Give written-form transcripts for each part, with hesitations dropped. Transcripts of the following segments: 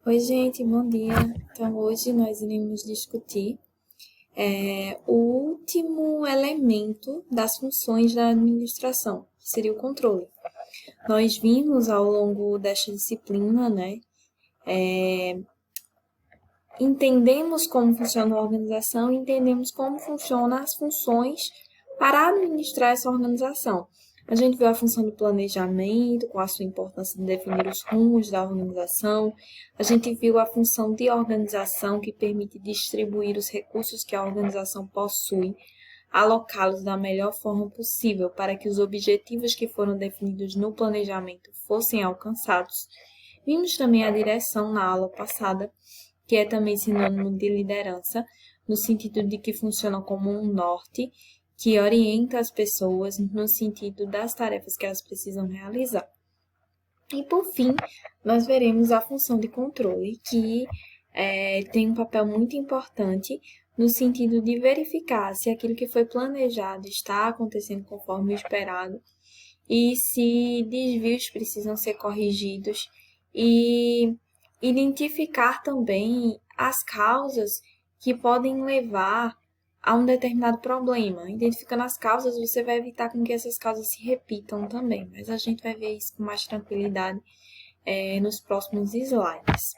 Oi, gente, bom dia. Então, hoje nós iremos discutir o último elemento das funções da administração, que seria o controle. Nós vimos ao longo desta disciplina, né, entendemos como funciona a organização e entendemos como funcionam as funções para administrar essa organização. A gente viu a função do planejamento, com a sua importância de definir os rumos da organização. A gente viu a função de organização, que permite distribuir os recursos que a organização possui, alocá-los da melhor forma possível para que os objetivos que foram definidos no planejamento fossem alcançados. Vimos também a direção na aula passada, que é também sinônimo de liderança, no sentido de que funciona como um norte que orienta as pessoas no sentido das tarefas que elas precisam realizar. E, por fim, nós veremos a função de controle, que tem um papel muito importante no sentido de verificar se aquilo que foi planejado está acontecendo conforme o esperado e se desvios precisam ser corrigidos e identificar também as causas que podem levar a um determinado problema. Identificando as causas, você vai evitar com que essas causas se repitam também, mas a gente vai ver isso com mais tranquilidade nos próximos slides.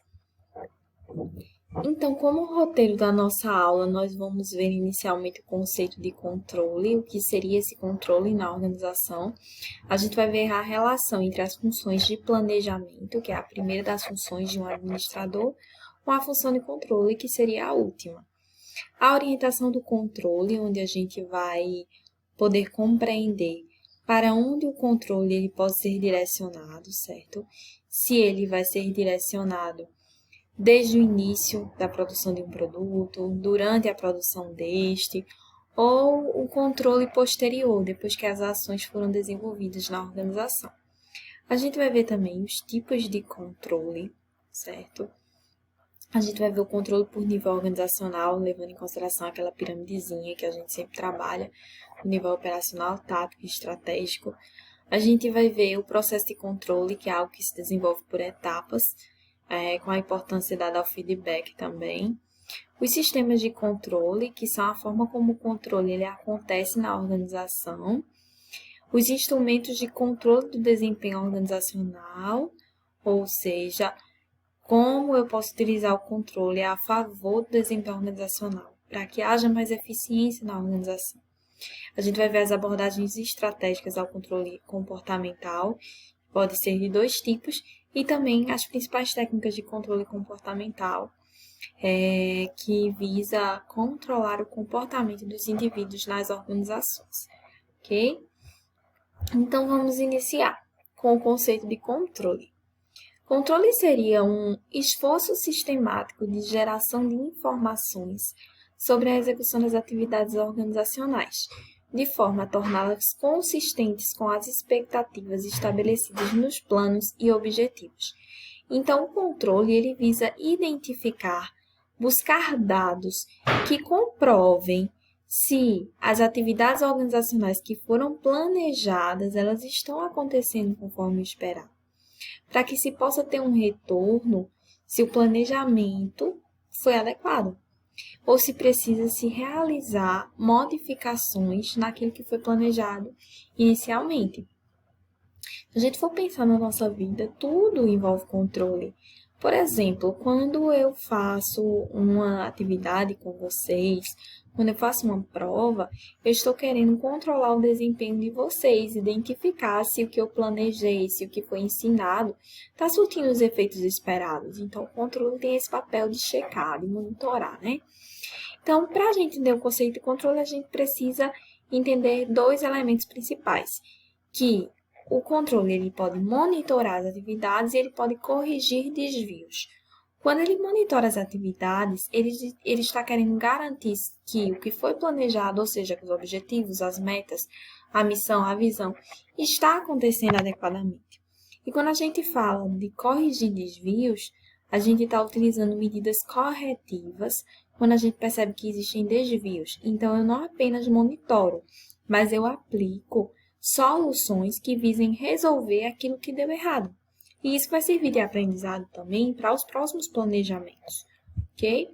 Então, como roteiro da nossa aula, nós vamos ver inicialmente o conceito de controle, o que seria esse controle na organização. A gente vai ver a relação entre as funções de planejamento, que é a primeira das funções de um administrador, com a função de controle, que seria a última. A orientação do controle, onde a gente vai poder compreender para onde o controle ele pode ser direcionado, certo? Se ele vai ser direcionado desde o início da produção de um produto, durante a produção deste, ou o controle posterior, depois que as ações foram desenvolvidas na organização. A gente vai ver também os tipos de controle, certo? A gente vai ver o controle por nível organizacional, levando em consideração aquela piramidezinha que a gente sempre trabalha, o nível operacional, tático e estratégico. A gente vai ver o processo de controle, que é algo que se desenvolve por etapas, com a importância dada ao feedback também. Os sistemas de controle, que são a forma como o controle ele acontece na organização. Os instrumentos de controle do desempenho organizacional, ou seja, como eu posso utilizar o controle a favor do desempenho organizacional, para que haja mais eficiência na organização. A gente vai ver as abordagens estratégicas ao controle comportamental, pode ser de dois tipos, e também as principais técnicas de controle comportamental, que visa controlar o comportamento dos indivíduos nas organizações, ok? Então, vamos iniciar com o conceito de controle. Controle seria um esforço sistemático de geração de informações sobre a execução das atividades organizacionais, de forma a torná-las consistentes com as expectativas estabelecidas nos planos e objetivos. Então, o controle ele visa identificar, buscar dados que comprovem se as atividades organizacionais que foram planejadas, elas estão acontecendo conforme o esperado, para que se possa ter um retorno se o planejamento foi adequado, ou se precisa se realizar modificações naquilo que foi planejado inicialmente. Se a gente for pensar na nossa vida, tudo envolve controle. Por exemplo, quando eu faço uma atividade com vocês, quando eu faço uma prova, eu estou querendo controlar o desempenho de vocês, identificar se o que eu planejei, se o que foi ensinado, está surtindo os efeitos esperados. Então, o controle tem esse papel de checar, de monitorar, né? Então, para a gente entender o conceito de controle, a gente precisa entender dois elementos principais, que o controle ele pode monitorar as atividades e ele pode corrigir desvios. Quando ele monitora as atividades, ele está querendo garantir que o que foi planejado, ou seja, que os objetivos, as metas, a missão, a visão, está acontecendo adequadamente. E quando a gente fala de corrigir desvios, a gente está utilizando medidas corretivas quando a gente percebe que existem desvios. Então, eu não apenas monitoro, mas eu aplico soluções que visem resolver aquilo que deu errado. E isso vai servir de aprendizado também para os próximos planejamentos, ok?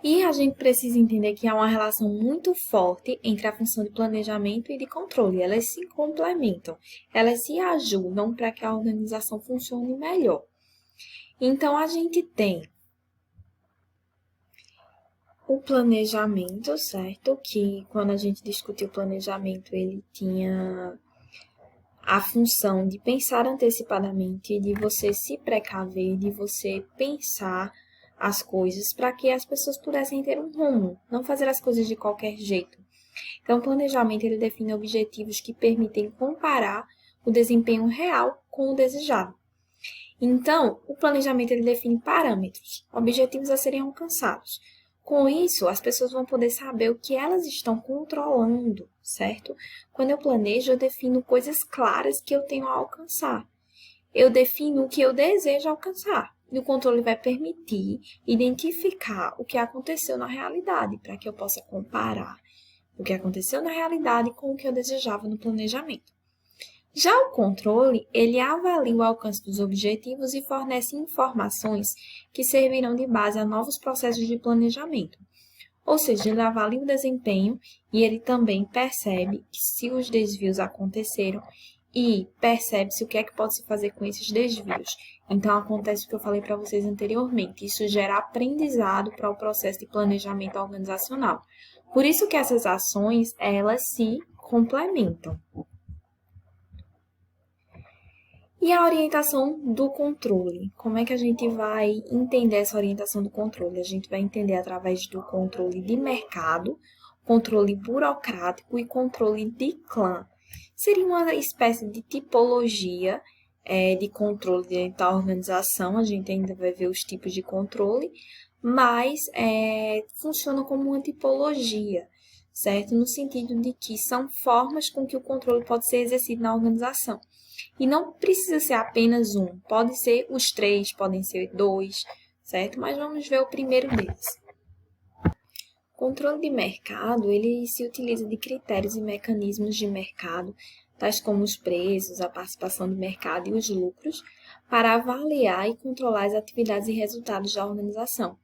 E a gente precisa entender que há uma relação muito forte entre a função de planejamento e de controle. Elas se complementam, elas se ajudam para que a organização funcione melhor. Então, a gente tem o planejamento, certo? Que quando a gente discutiu o planejamento, ele tinha a função de pensar antecipadamente, de você se precaver, de você pensar as coisas para que as pessoas pudessem ter um rumo, não fazer as coisas de qualquer jeito. Então, o planejamento ele define objetivos que permitem comparar o desempenho real com o desejado. Então, o planejamento ele define parâmetros, objetivos a serem alcançados. Com isso, as pessoas vão poder saber o que elas estão controlando, certo? Quando eu planejo, eu defino coisas claras que eu tenho a alcançar. Eu defino o que eu desejo alcançar. E o controle vai permitir identificar o que aconteceu na realidade, para que eu possa comparar o que aconteceu na realidade com o que eu desejava no planejamento. Já o controle, ele avalia o alcance dos objetivos e fornece informações que servirão de base a novos processos de planejamento. Ou seja, ele avalia o desempenho e ele também percebe se os desvios aconteceram e percebe-se o que é que pode se fazer com esses desvios. Então, acontece o que eu falei para vocês anteriormente. Isso gera aprendizado para o processo de planejamento organizacional. Por isso que essas ações, elas se complementam. E a orientação do controle? Como é que a gente vai entender essa orientação do controle? A gente vai entender através do controle de mercado, controle burocrático e controle de clã. Seria uma espécie de tipologia de controle dentro da organização. A gente ainda vai ver os tipos de controle, mas funciona como uma tipologia, certo? No sentido de que são formas com que o controle pode ser exercido na organização. E não precisa ser apenas um, pode ser os 3, podem ser 2, certo? Mas vamos ver o primeiro deles. O controle de mercado, ele se utiliza de critérios e mecanismos de mercado, tais como os preços, a participação do mercado e os lucros, para avaliar e controlar as atividades e resultados da organização.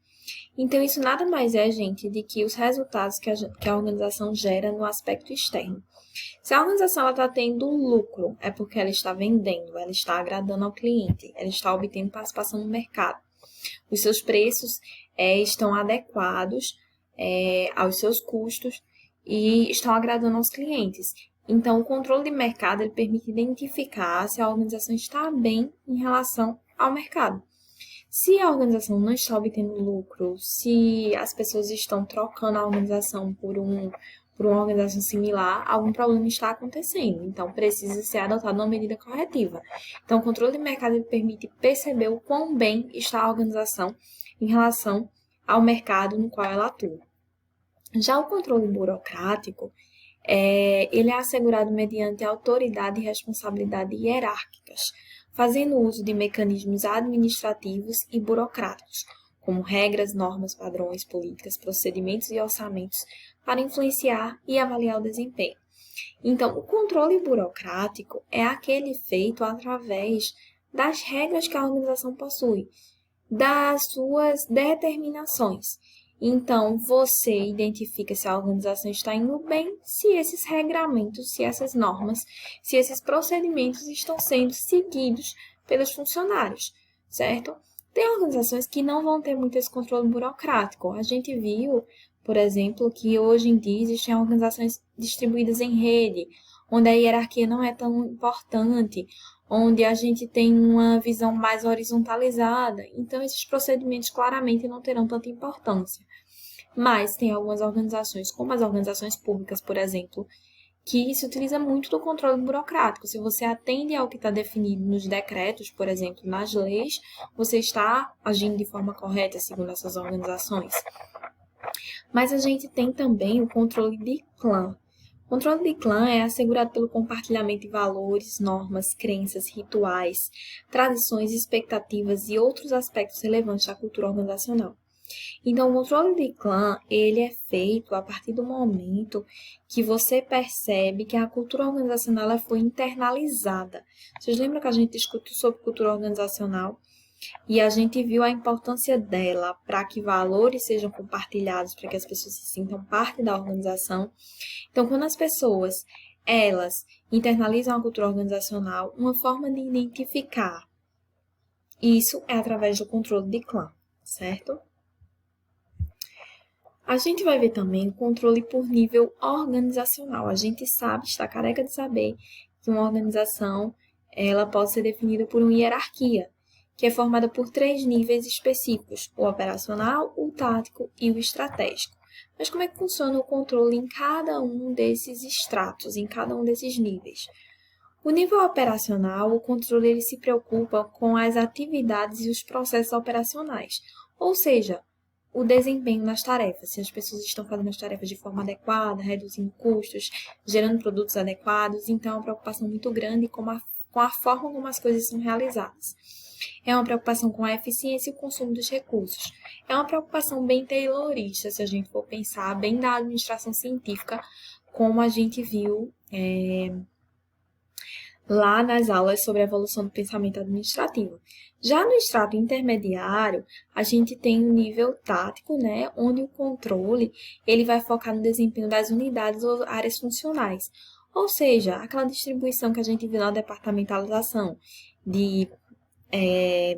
Então, isso nada mais é, gente, de que os resultados que a organização gera no aspecto externo. Se a organização está tendo lucro, é porque ela está vendendo, ela está agradando ao cliente, ela está obtendo participação no mercado. Os seus preços estão adequados aos seus custos e estão agradando aos clientes. Então, o controle de mercado ele permite identificar se a organização está bem em relação ao mercado. Se a organização não está obtendo lucro, se as pessoas estão trocando a organização por uma organização similar, algum problema está acontecendo. Então, precisa ser adotada uma medida corretiva. Então, o controle de mercado ele permite perceber o quão bem está a organização em relação ao mercado no qual ela atua. Já o controle burocrático, ele é assegurado mediante autoridade e responsabilidade hierárquicas, fazendo uso de mecanismos administrativos e burocráticos, como regras, normas, padrões, políticas, procedimentos e orçamentos, para influenciar e avaliar o desempenho. Então, o controle burocrático é aquele feito através das regras que a organização possui, das suas determinações. Então, você identifica se a organização está indo bem, se esses regramentos, se essas normas, se esses procedimentos estão sendo seguidos pelos funcionários, certo? Tem organizações que não vão ter muito esse controle burocrático. A gente viu, por exemplo, que hoje em dia existem organizações distribuídas em rede, onde a hierarquia não é tão importante, onde a gente tem uma visão mais horizontalizada. Então, esses procedimentos claramente não terão tanta importância. Mas tem algumas organizações, como as organizações públicas, por exemplo, que se utiliza muito do controle burocrático. Se você atende ao que está definido nos decretos, por exemplo, nas leis, você está agindo de forma correta segundo essas organizações. Mas a gente tem também o controle de clã. O controle de clã é assegurado pelo compartilhamento de valores, normas, crenças, rituais, tradições, expectativas e outros aspectos relevantes da cultura organizacional. Então, o controle de clã, ele é feito a partir do momento que você percebe que a cultura organizacional ela foi internalizada. Vocês lembram que a gente discutiu sobre cultura organizacional? E a gente viu a importância dela para que valores sejam compartilhados, para que as pessoas se sintam parte da organização. Então, quando as pessoas, elas internalizam a cultura organizacional, uma forma de identificar isso é através do controle de clã, certo? A gente vai ver também o controle por nível organizacional. A gente sabe, está careca de saber, que uma organização ela pode ser definida por uma hierarquia, que é formada por 3 níveis específicos, o operacional, o tático e o estratégico. Mas como é que funciona o controle em cada um desses estratos, em cada um desses níveis? O nível operacional, o controle ele se preocupa com as atividades e os processos operacionais, ou seja, o desempenho nas tarefas, se as pessoas estão fazendo as tarefas de forma adequada, reduzindo custos, gerando produtos adequados, então é uma preocupação muito grande com a forma como as coisas são realizadas. É uma preocupação com a eficiência e o consumo dos recursos. É uma preocupação bem taylorista, se a gente for pensar, bem da administração científica, como a gente viu lá nas aulas sobre a evolução do pensamento administrativo. Já no extrato intermediário, a gente tem o nível tático, né, onde o controle ele vai focar no desempenho das unidades ou áreas funcionais. Ou seja, aquela distribuição que a gente viu na departamentalização de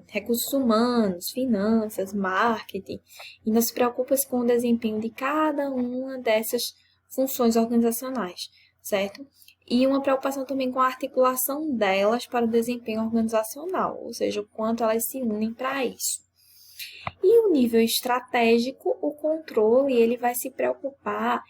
recursos humanos, finanças, marketing, e não se preocupa com o desempenho de cada uma dessas funções organizacionais, certo? E uma preocupação também com a articulação delas para o desempenho organizacional, ou seja, o quanto elas se unem para isso. E o nível estratégico, o controle, ele vai se preocupar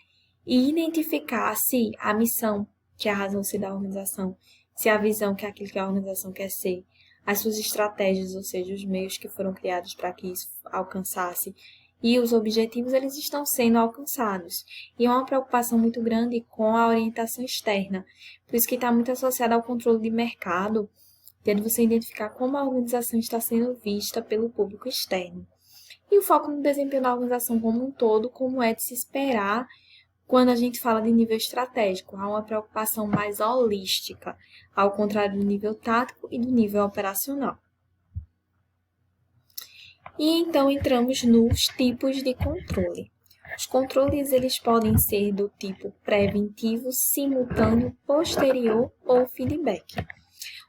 e identificar se a missão, que é a razão de ser da organização, se a visão, que é aquilo que a organização quer ser, as suas estratégias, ou seja, os meios que foram criados para que isso alcançasse, e os objetivos, eles estão sendo alcançados. E é uma preocupação muito grande com a orientação externa, por isso que está muito associada ao controle de mercado, tendo você identificar como a organização está sendo vista pelo público externo. E o foco no desempenho da organização como um todo, como é de se esperar quando a gente fala de nível estratégico. Há uma preocupação mais holística, ao contrário do nível tático e do nível operacional. E então entramos nos tipos de controle. Os controles eles podem ser do tipo preventivo, simultâneo, posterior ou feedback.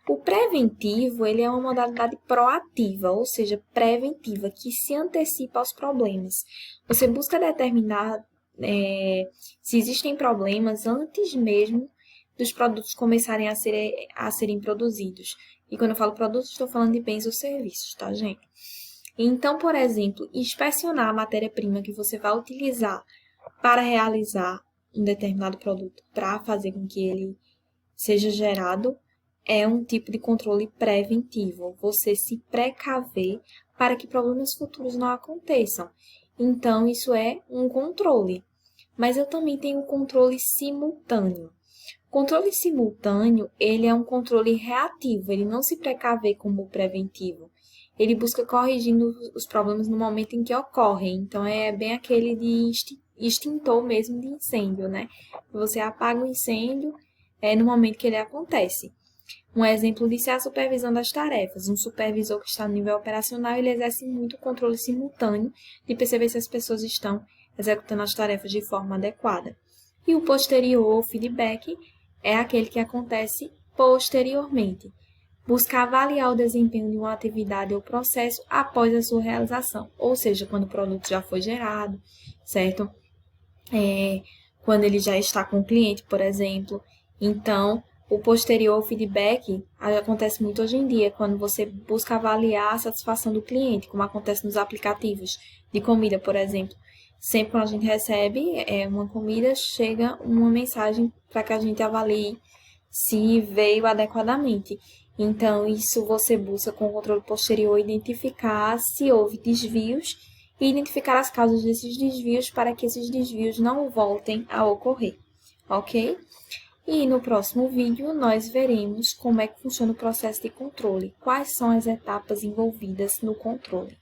O preventivo ele é uma modalidade proativa, ou seja, preventiva, que se antecipa aos problemas. Você busca determinar se existem problemas antes mesmo dos produtos começarem a serem produzidos. E quando eu falo produtos, estou falando de bens ou serviços, tá, gente? Então, por exemplo, inspecionar a matéria-prima que você vai utilizar para realizar um determinado produto, para fazer com que ele seja gerado, é um tipo de controle preventivo. Você se precaver para que problemas futuros não aconteçam. Então, isso é um controle. Mas eu também tenho o controle simultâneo. O controle simultâneo, ele é um controle reativo, ele não se precavê como o preventivo. Ele busca corrigindo os problemas no momento em que ocorrem. Então, é bem aquele de extintor mesmo de incêndio, né? Você apaga o incêndio no momento que ele acontece. Um exemplo disso é a supervisão das tarefas. Um supervisor que está no nível operacional, ele exerce muito o controle simultâneo de perceber se as pessoas estão executando as tarefas de forma adequada. E o posterior, o feedback, é aquele que acontece posteriormente. Busca avaliar o desempenho de uma atividade ou processo após a sua realização. Ou seja, quando o produto já foi gerado, certo? Quando ele já está com o cliente, por exemplo. Então, o posterior feedback acontece muito hoje em dia, quando você busca avaliar a satisfação do cliente, como acontece nos aplicativos de comida, por exemplo. Sempre que a gente recebe uma comida, chega uma mensagem para que a gente avalie se veio adequadamente. Então, isso você busca com o controle posterior identificar se houve desvios e identificar as causas desses desvios para que esses desvios não voltem a ocorrer, ok? E no próximo vídeo nós veremos como é que funciona o processo de controle, quais são as etapas envolvidas no controle.